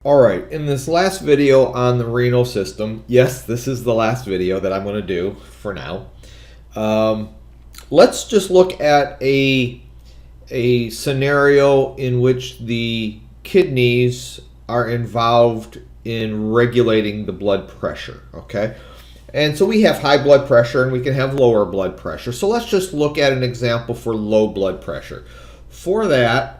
All right, in this last video on the renal system, yes, this is the last video that I'm going to do for now. Let's just look at a scenario in which the kidneys are involved in regulating the blood pressure, okay? And so we have high blood pressure and we can have lower blood pressure. So let's just look at an example for low blood pressure. For that,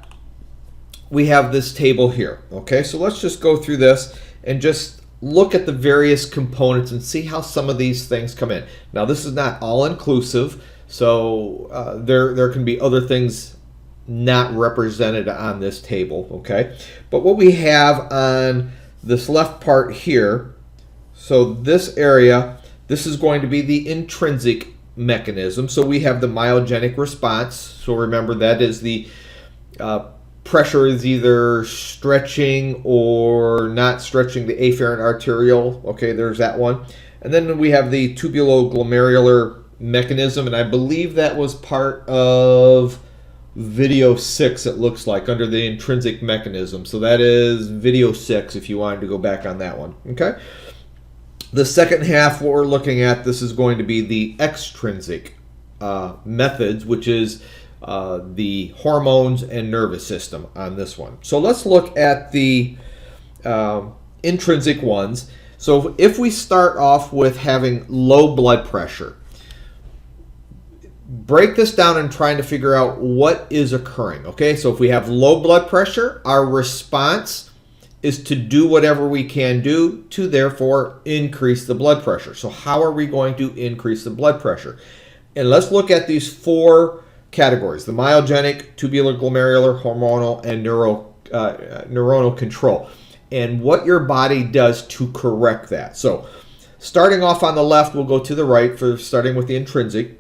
we have this table here, okay? So let's just go through this and just look at the various components and see how some of these things come in. Now, this is not all-inclusive, so there can be other things not represented on this table, okay? But what we have on this left part here, so this area, this is going to be the intrinsic mechanism. So we have the myogenic response. So remember, that is the pressure is either stretching or not stretching the afferent arteriole. Okay, there's that one. And then we have the tubuloglomerular mechanism, and I believe that was part of video 6, it looks like, under the intrinsic mechanism. So that is video 6 if you wanted to go back on that one. Okay. The second half, what we're looking at, this is going to be the extrinsic methods, which is the hormones and nervous system on this one. So let's look at the intrinsic ones. So if we start off with having low blood pressure, break this down and trying to figure out what is occurring. Okay, so if we have low blood pressure, our response is to do whatever we can do to therefore increase the blood pressure. So how are we going to increase the blood pressure? And let's look at these four categories: the myogenic, tubular glomerular, hormonal, and neuronal control, and what your body does to correct that. So starting off on the left, we'll go to the right for starting with the intrinsic.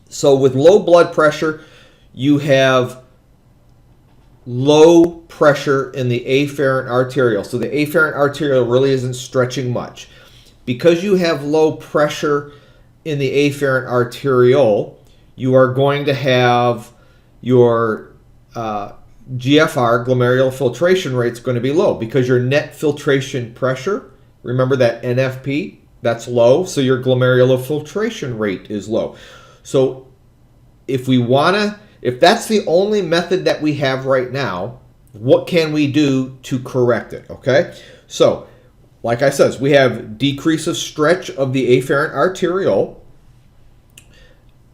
So with low blood pressure, you have low pressure in the afferent arteriole. So the afferent arteriole really isn't stretching much. Because you have low pressure in the afferent arteriole, you are going to have your GFR, glomerular filtration rate, is going to be low because your net filtration pressure, remember that NFP, that's low, so your glomerular filtration rate is low. So if that's the only method that we have right now, what can we do to correct it, okay? So, like I said, we have decrease of stretch of the afferent arteriole,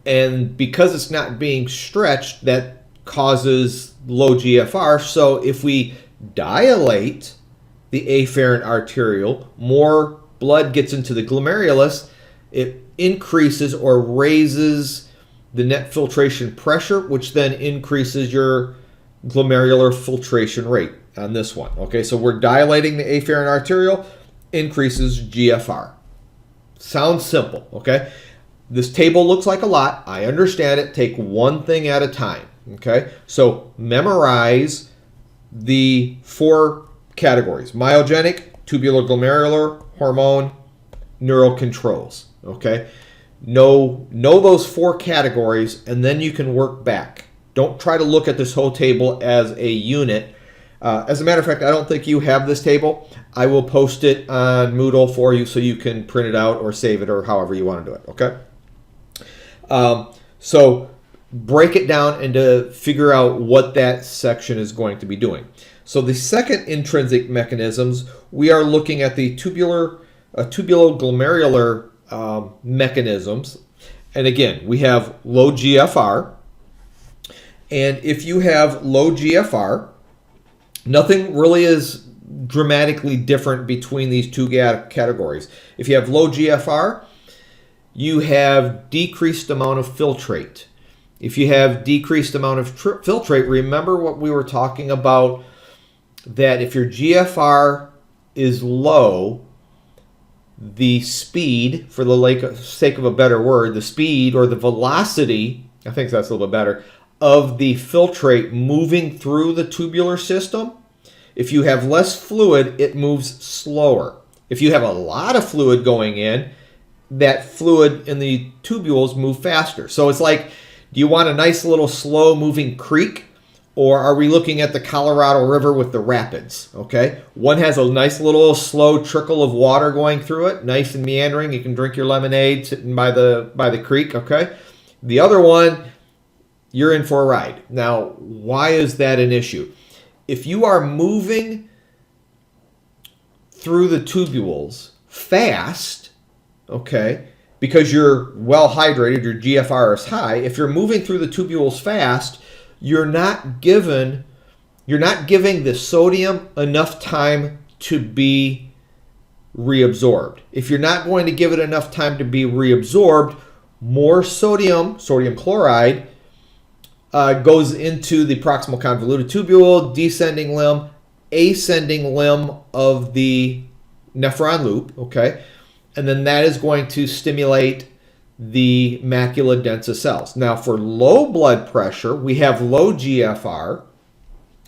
and because it's not being stretched, that causes low GFR. So if we dilate the afferent arteriole, more blood gets into the glomerulus, it increases or raises the net filtration pressure, which then increases your glomerular filtration rate on this one. Okay, so we're dilating the afferent arteriole, increases GFR. Sounds simple, okay? This table looks like a lot. I understand it. Take one thing at a time, okay? So memorize the four categories: myogenic, tubular glomerular, hormone, Neuro Controls, okay? Know those four categories, and then you can work back. Don't try to look at this whole table as a unit. As a matter of fact, I don't think you have this table. I will post it on Moodle for you so you can print it out or save it or however you want to do it, okay? So break it down and to figure out what that section is going to be doing. So the second intrinsic mechanisms, we are looking at the tubuloglomerular mechanisms. And again, we have low GFR. And if you have low GFR, nothing really is dramatically different between these two categories. If you have low GFR, you have decreased amount of filtrate. If you have decreased amount of filtrate, remember what we were talking about, that if your GFR is low, the speed, for the sake of a better word, the speed or the velocity, I think that's a little bit better, of the filtrate moving through the tubular system, if you have less fluid, it moves slower. If you have a lot of fluid going in, that fluid in the tubules move faster. So it's like, do you want a nice little slow moving creek, Or are we looking at the Colorado River with the rapids? Okay, one has a nice little slow trickle of water going through it, nice and meandering. You can drink your lemonade sitting by the creek. Okay, the other one, you're in for a ride. Now, why is that an issue? If you are moving through the tubules fast, okay, because you're well hydrated, your GFR is high. If you're moving through the tubules fast, you're not giving the sodium enough time to be reabsorbed. If you're not going to give it enough time to be reabsorbed, more sodium chloride, goes into the proximal convoluted tubule, descending limb, ascending limb of the nephron loop, okay? And then that is going to stimulate the macula densa cells. Now, for low blood pressure, we have low GFR.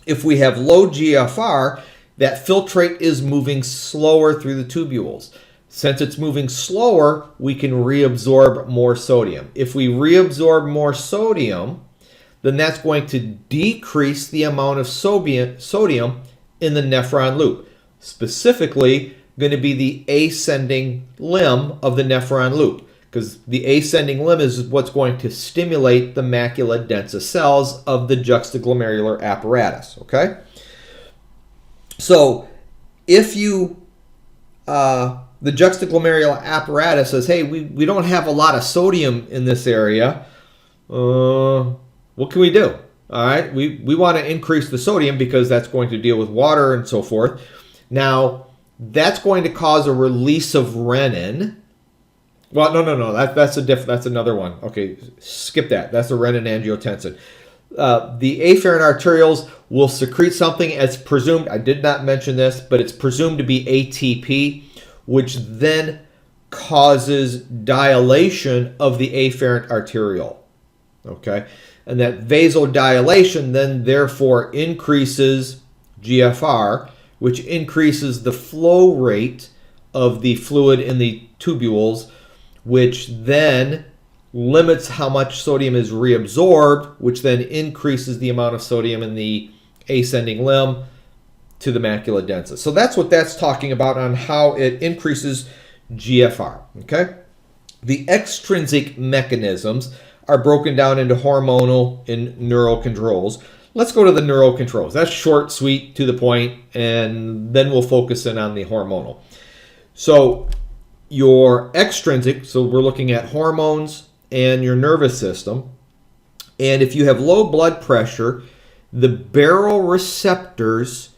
If we have low GFR, that filtrate is moving slower through the tubules. Since it's moving slower, we can reabsorb more sodium. If we reabsorb more sodium, then that's going to decrease the amount of sodium in the nephron loop. Specifically, going to be the ascending limb of the nephron loop, because the ascending limb is what's going to stimulate the macula densa cells of the juxtaglomerular apparatus, okay? So if you, the juxtaglomerular apparatus says, hey, we don't have a lot of sodium in this area, what can we do? All right, we want to increase the sodium because that's going to deal with water and so forth. Now, that's going to cause a release of renin. Well, no. That's another one. Okay, skip that. That's the renin-angiotensin. The afferent arterioles will secrete something as presumed. I did not mention this, but it's presumed to be ATP, which then causes dilation of the afferent arteriole. Okay, and that vasodilation then therefore increases GFR, which increases the flow rate of the fluid in the tubules, which then limits how much sodium is reabsorbed, which then increases the amount of sodium in the ascending limb to the macula densa. So that's what that's talking about on how it increases GFR, okay? The extrinsic mechanisms are broken down into hormonal and neural controls. Let's go to the neural controls. That's short, sweet, to the point, and then we'll focus in on the hormonal. So your extrinsic, so we're looking at hormones and your nervous system. And if you have low blood pressure, the baroreceptors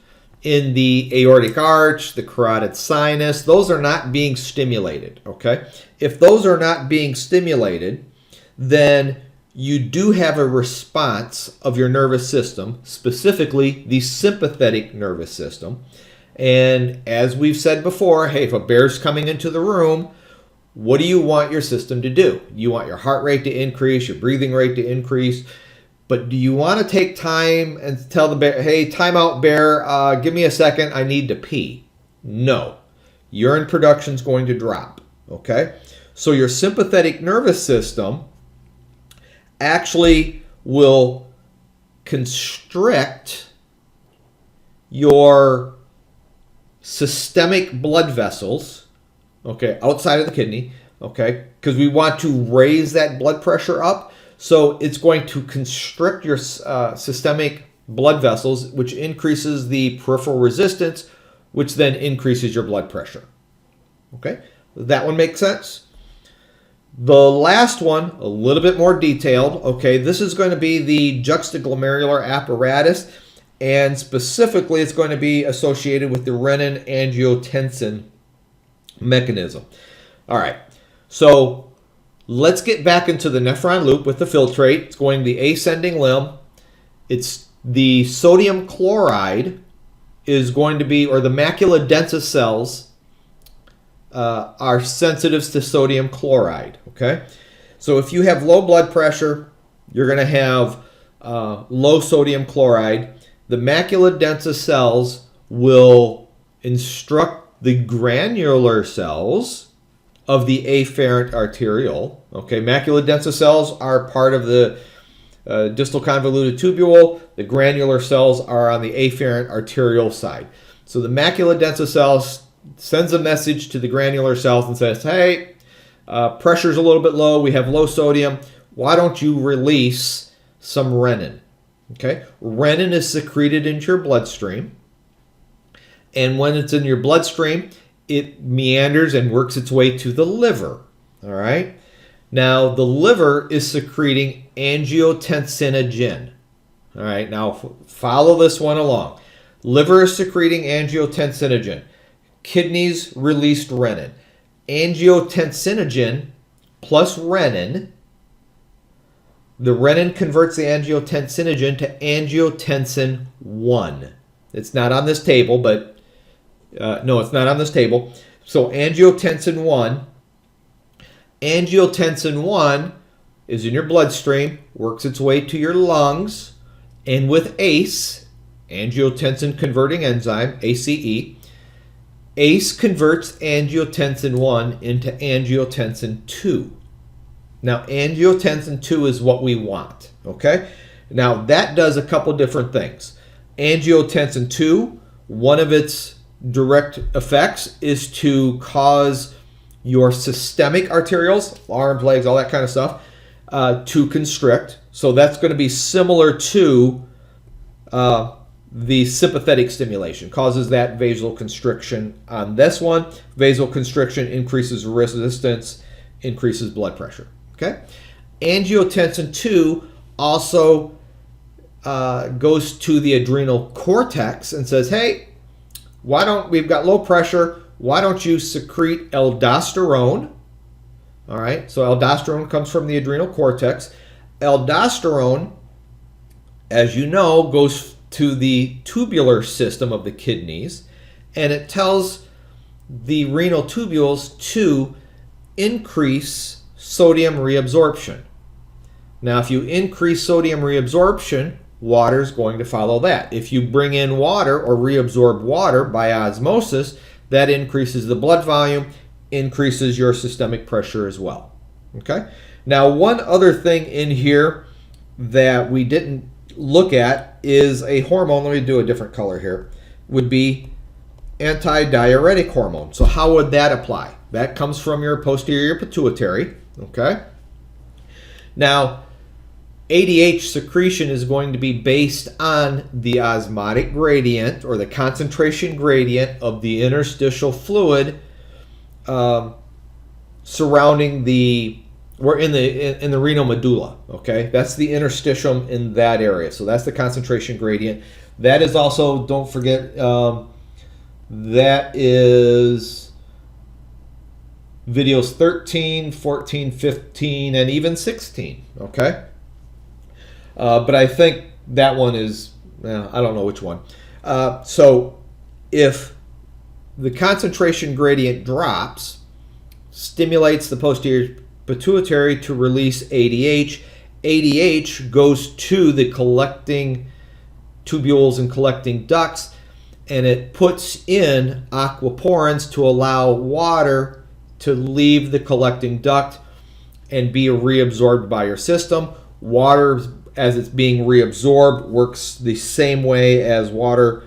in the aortic arch, the carotid sinus, those are not being stimulated, okay? If those are not being stimulated, then you do have a response of your nervous system, specifically the sympathetic nervous system. And as we've said before, hey, if a bear's coming into the room, what do you want your system to do? You want your heart rate to increase, your breathing rate to increase, but do you want to take time and tell the bear, hey, time out, bear, give me a second, I need to pee? No. Urine production is going to drop, okay? So your sympathetic nervous system actually will constrict your systemic blood vessels, okay, outside of the kidney, okay, because we want to raise that blood pressure up. So it's going to constrict your systemic blood vessels, which increases the peripheral resistance, which then increases your blood pressure. Okay, that one makes sense? The last one, a little bit more detailed, okay, this is going to be the juxtaglomerular apparatus, and specifically it's going to be associated with the renin-angiotensin mechanism. All right, so let's get back into the nephron loop with the filtrate. It's going the ascending limb. It's the sodium chloride is going to be, or the macula densa cells are sensitive to sodium chloride, okay? So if you have low blood pressure, you're going to have low sodium chloride. The macula densa cells will instruct the granular cells of the afferent arteriole, okay? Macula densa cells are part of the distal convoluted tubule. The granular cells are on the afferent arterial side. So the macula densa cells sends a message to the granular cells and says, hey, pressure's a little bit low. We have low sodium. Why don't you release some renin? Okay, renin is secreted into your bloodstream. And when it's in your bloodstream, it meanders and works its way to the liver. All right. Now, the liver is secreting angiotensinogen. All right. Now, follow this one along. Liver is secreting angiotensinogen. Kidneys released renin. Angiotensinogen plus renin. The renin converts the angiotensinogen to angiotensin 1. It's not on this table, but no, it's not on this table. So angiotensin 1. Angiotensin 1 is in your bloodstream, works its way to your lungs, and with ACE, angiotensin converting enzyme, ACE, ACE converts angiotensin 1 into angiotensin 2. Now, angiotensin 2 is what we want, okay? Now, that does a couple different things. Angiotensin 2, one of its direct effects is to cause your systemic arterioles, arms, legs, all that kind of stuff, to constrict. So that's going to be similar to the sympathetic stimulation. Causes that vasoconstriction on this one. Vasoconstriction increases resistance, increases blood pressure. Okay. Angiotensin 2 also goes to the adrenal cortex and says, hey, we've got low pressure, why don't you secrete aldosterone? All right, so aldosterone comes from the adrenal cortex. Aldosterone, as you know, goes to the tubular system of the kidneys, and it tells the renal tubules to increase sodium reabsorption. Now, if you increase sodium reabsorption, water is going to follow that. If you bring in water or reabsorb water by osmosis, that increases the blood volume, increases your systemic pressure as well. Okay? Now, one other thing in here that we didn't look at is a hormone. Let me do a different color here. Would be antidiuretic hormone. So how would that apply? That comes from your posterior pituitary. Okay? Now, ADH secretion is going to be based on the osmotic gradient or the concentration gradient of the interstitial fluid surrounding we're in the renal medulla. Okay, that's the interstitium in that area. So that's the concentration gradient. That is also, don't forget, that is videos 13, 14, 15, and even 16. Okay. But I think that one is, I don't know which one. So if the concentration gradient drops, stimulates the posterior pituitary to release ADH. ADH goes to the collecting tubules and collecting ducts, and it puts in aquaporins to allow water to leave the collecting duct and be reabsorbed by your system. Water, as it's being reabsorbed, works the same way as water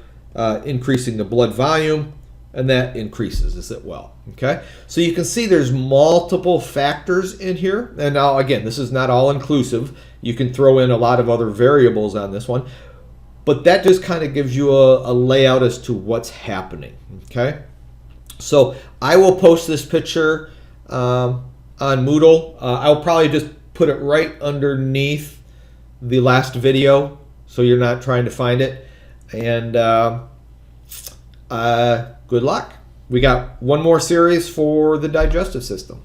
increasing the blood volume, and that increases as well. Okay, so you can see there's multiple factors in here, and now again, this is not all inclusive. You can throw in a lot of other variables on this one, but that just kind of gives you a layout as to what's happening. Okay, so I will post this picture on Moodle. I'll probably just put it right underneath the last video, so you're not trying to find it. And good luck. We got one more series for the digestive system.